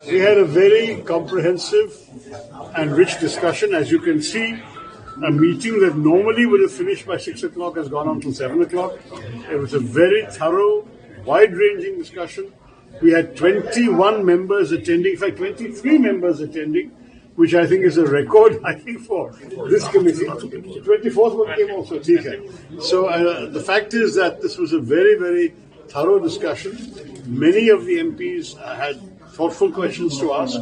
We had a very comprehensive and rich discussion. As you can see, a meeting that normally would have finished by 6 o'clock has gone on till 7 o'clock. It was a very thorough, wide-ranging discussion. We had 21 members attending, in fact 23 members attending, which I think is a record, for this committee. 24th one came also, So the fact is that this was a very, very thorough discussion. Many of the MPs had thoughtful questions to ask.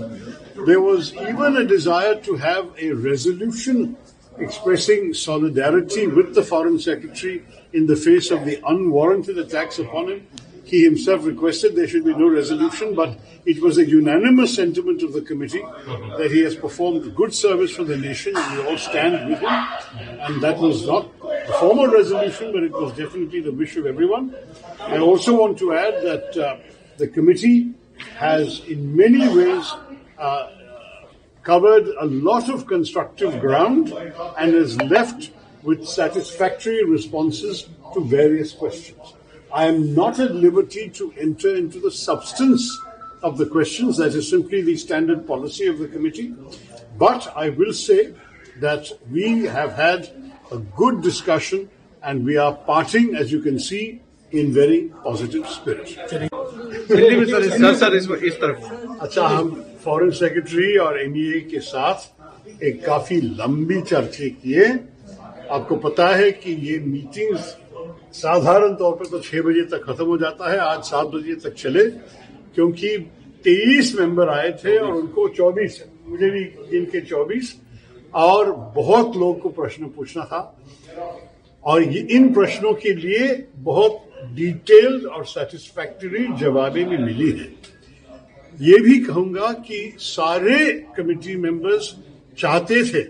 There was even a desire to have a resolution expressing solidarity with the Foreign Secretary in the face of the unwarranted attacks upon him. He himself requested there should be no resolution, but it was a unanimous sentiment of the committee that he has performed good service for the nation and we all stand with him. And that was not the formal resolution, but it was definitely the wish of everyone. I also want to add that the committee has in many ways covered a lot of constructive ground and has left with satisfactory responses to various questions. I am not at liberty to enter into the substance of the questions. That is simply the standard policy of the committee. But I will say that we have had a good discussion and we are parting, as you can see, in very positive spirit. अच्छा, हम foreign secretary और MEA के साथ एक काफी लंबी चर्चा किए। आपको पता है कि ये मीटिंग्स साधारण तौर पर तो 6 बजे तक खत्म हो जाता है, आज 7 बजे तक चले, क्योंकि 23 मेंबर आए थे और उनको 24, मुझे भी इनके 24, और बहुत लोग को प्रश्न पूछना था और इन प्रश्नों के लिए बहुत डिटेल्ड और सैटिस्फैक्टरी जवाबें भी मिली हैं। ये भी कहूंगा कि सारे कमेटी मेंबर्स चाहते थे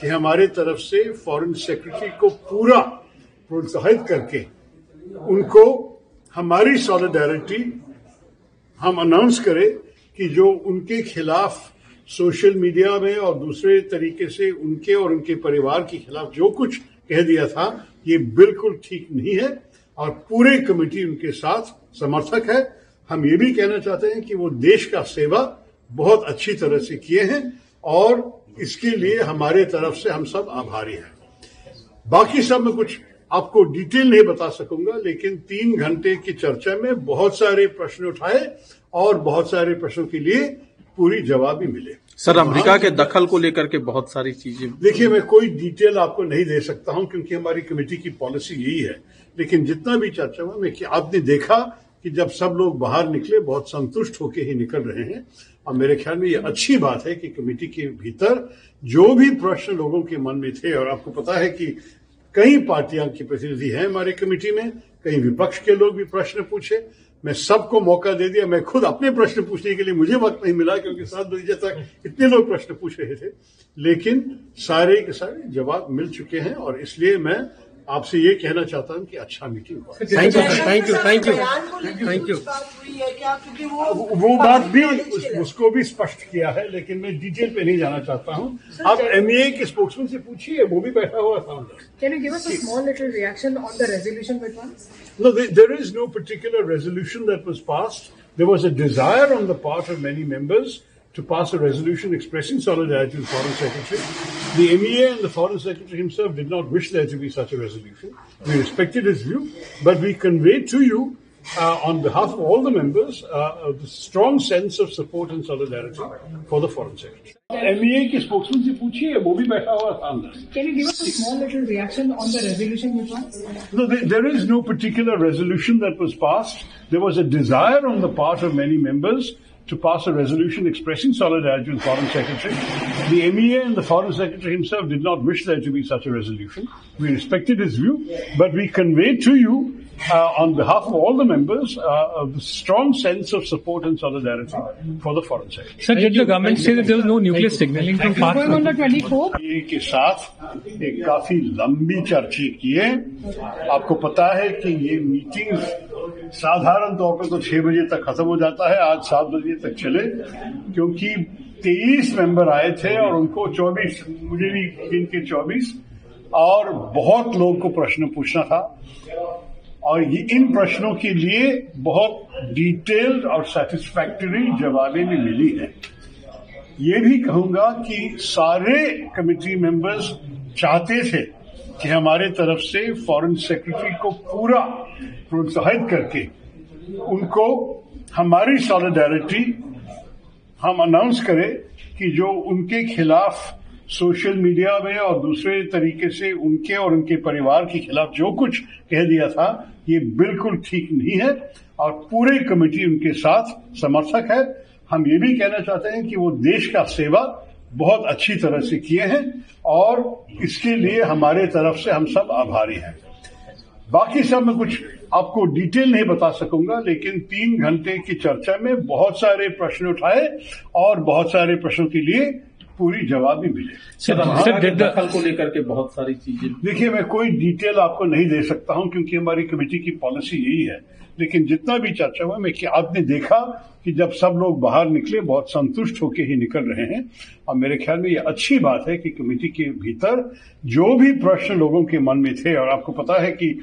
कि हमारे तरफ से फॉरेन सेक्रेटरी को पूरा प्रोत्साहित करके उनको हमारी सॉलिडारिटी हम अनाउंस करें कि जो उनके खिलाफ सोशल मीडिया में और दूसरे तरीके से उनके और उनके परिवार के खिलाफ जो कुछ कह दिया था, ये बिल्कुल ठीक नहीं है और पूरे कमेटी उनके साथ समर्थक है। हम ये भी कहना चाहते हैं कि वो देश का सेवा बहुत अच्छी तरह से किए हैं और इसके लिए हमारे तरफ से हम सब आभारी हैं। बाकी सब मैं कुछ आपको डिटेल नहीं बता सकूंगा, लेकिन 3 घंटे की चर्चा में बहुत सारे प्रश्न उठाए और बहुत सारे प्रश्नों के लिए पूरी जवाब भी मिले। सर, अमेरिका के दखल को लेकर के बहुत सारी चीजें, देखिए मैं कोई डिटेल आपको नहीं दे सकता हूं क्योंकि हमारी कमेटी की पॉलिसी यही है, लेकिन जितना भी चर्चा हुआ मैं कि आपने देखा कि जब सब लोग बाहर निकले बहुत संतुष्ट होकर ही निकल रहे हैं और मेरे ख्याल में ये अच्छी बात है कि कमेटी के भीतर जो भी प्रश्न लोगों के मन में थे, और आपको पता है कि कई पार्टियां की प्रतिनिधि हैं हमारे कमेटी में, कई विपक्ष के लोग भी प्रश्न पूछे, मैं सबको मौका दे दिया। मैं खुद अपने प्रश्न पूछने के लिए मुझे वक्त नहीं मिला क्योंकि 7 बजे तक इतने लोग प्रश्न पूछ रहे थे, लेकिन सारे के सारे जवाब मिल चुके हैं और इसलिए मैं आपसे ये कहना चाहता हूं कि अच्छा मीटिंग हुआ। Thank you. वो बात भी उसको भी स्पष्ट किया है, लेकिन मैं डिटेल पे नहीं जाना चाहता हूं। आप एमईए के स्पोक्समैन से पूछिए, वो भी बैठा हुआ था। Can you give us a small little reaction on the resolution which one? No, there is no particular resolution that was passed. There was a desire on the part of many members to pass a resolution expressing solidarity with the Foreign Secretary. The MEA and the Foreign Secretary himself did not wish there to be such a resolution. We respected his view, but we conveyed to you, on behalf of all the members, the strong sense of support and solidarity for the Foreign Secretary. MEA के spokesman से पूछिए, वो भी बैठा हुआ था अंदर। Can you give us a small little reaction on the resolution which one? No, there is no particular resolution that was passed. There was a desire on the part of many members to pass a resolution expressing solidarity with the Foreign Secretary. The MEA and the Foreign Secretary himself did not wish there to be such a resolution. We respected his view, but we conveyed to you, on behalf of all the members, the strong sense of support and solidarity for the Foreign Secretary. Sir, did the government say that there was no nuclear signaling from past? Going on the 24th? के साथ एक काफी लंबी चर्चा किए। आपको पता है कि ये मीटिंग्स साधारण तौर पर तो 6 बजे तक खत्म हो जाता है, आज 7 बजे तक चले, क्योंकि 23 मेंबर आए थे और उनको 24, मुझे भी इनके 24, और बहुत लोग को प्रश्न पूछना था और इन प्रश्नों के लिए बहुत डिटेल्ड और सेटिस्फैक्टरी जवाबें भी मिली हैं। ये भी कहूंगा कि सारे कमेटी मेंबर्स चाहते थे कि हमारे तरफ से फॉरेन सेक्रेटरी को पूरा प्रोत्साहित करके उनको हमारी सॉलिडारिटी हम अनाउंस करें कि जो उनके खिलाफ सोशल मीडिया में और दूसरे तरीके से उनके और उनके परिवार के खिलाफ जो कुछ कह दिया था, ये बिल्कुल ठीक नहीं है और पूरे कमेटी उनके साथ समर्थक है। हम ये भी कहना चाहते हैं कि वो देश का सेवा बहुत अच्छी तरह से किए हैं और इसके लिए हमारे तरफ से हम सब आभारी हैं। बाकी सब मैं कुछ आपको डिटेल नहीं बता सकूंगा, लेकिन 3 घंटे की चर्चा में बहुत सारे प्रश्न उठाए और बहुत सारे प्रश्नों के लिए पूरी जवाब भी मिले। दखल को लेकर के बहुत सारी चीजें, देखिए मैं कोई डिटेल आपको नहीं दे सकता हूं क्योंकि हमारी कमेटी की पॉलिसी यही है, लेकिन जितना भी चर्चा हुआ मैं कि आपने देखा कि जब सब लोग बाहर निकले बहुत संतुष्ट होकर ही निकल रहे हैं और मेरे ख्याल में ये अच्छी बात है कि कमेटी के भीतर जो भी प्रश्न लोगों के मन में थे, और आपको पता है कि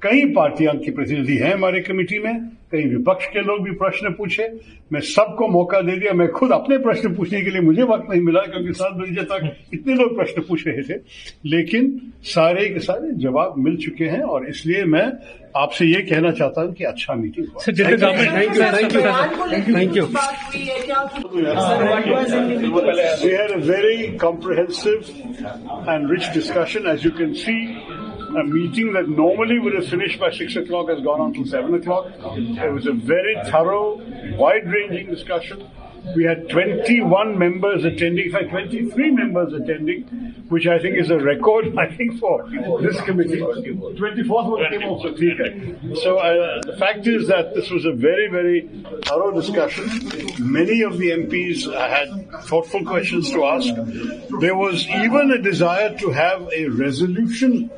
कई पार्टियां के प्रतिनिधि हैं हमारे कमेटी में, कई विपक्ष के लोग भी प्रश्न पूछे, मैं सबको मौका दे दिया। मैं खुद अपने प्रश्न पूछने के लिए मुझे वक्त नहीं मिला क्योंकि 7 बजे तक इतने लोग प्रश्न पूछ रहे थे, लेकिन सारे के सारे जवाब मिल चुके हैं और इसलिए मैं आपसे ये कहना चाहता हूं कि अच्छा मीटिंग हुआ। Thank you. We had a very comprehensive and rich discussion. As you can see, a meeting that normally would have finished by 6 o'clock has gone on till 7 o'clock. It was a very thorough, wide-ranging discussion. We had 21 members attending, in fact 23 members attending, which I think is a record, I think, for this committee. 24th one came also. So the fact is that this was a very, very thorough discussion. Many of the MPs had thoughtful questions to ask. There was even a desire to have a resolution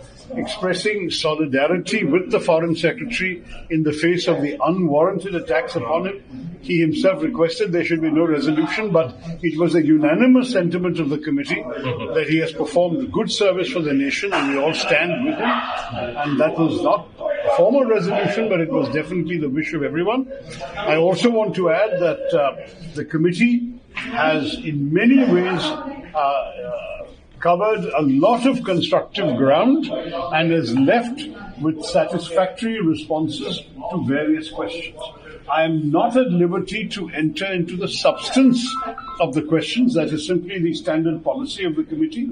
expressing solidarity with the Foreign Secretary in the face of the unwarranted attacks upon him. He himself requested there should be no resolution, but it was a unanimous sentiment of the committee that he has performed good service for the nation and we all stand with him. And that was not a formal resolution, but it was definitely the wish of everyone. I also want to add that the committee has in many ways covered a lot of constructive ground and has left with satisfactory responses to various questions. I am not at liberty to enter into the substance of the questions. That is simply the standard policy of the committee.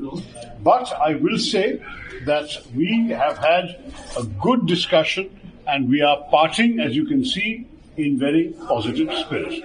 But I will say that we have had a good discussion and we are parting, as you can see, in very positive spirit.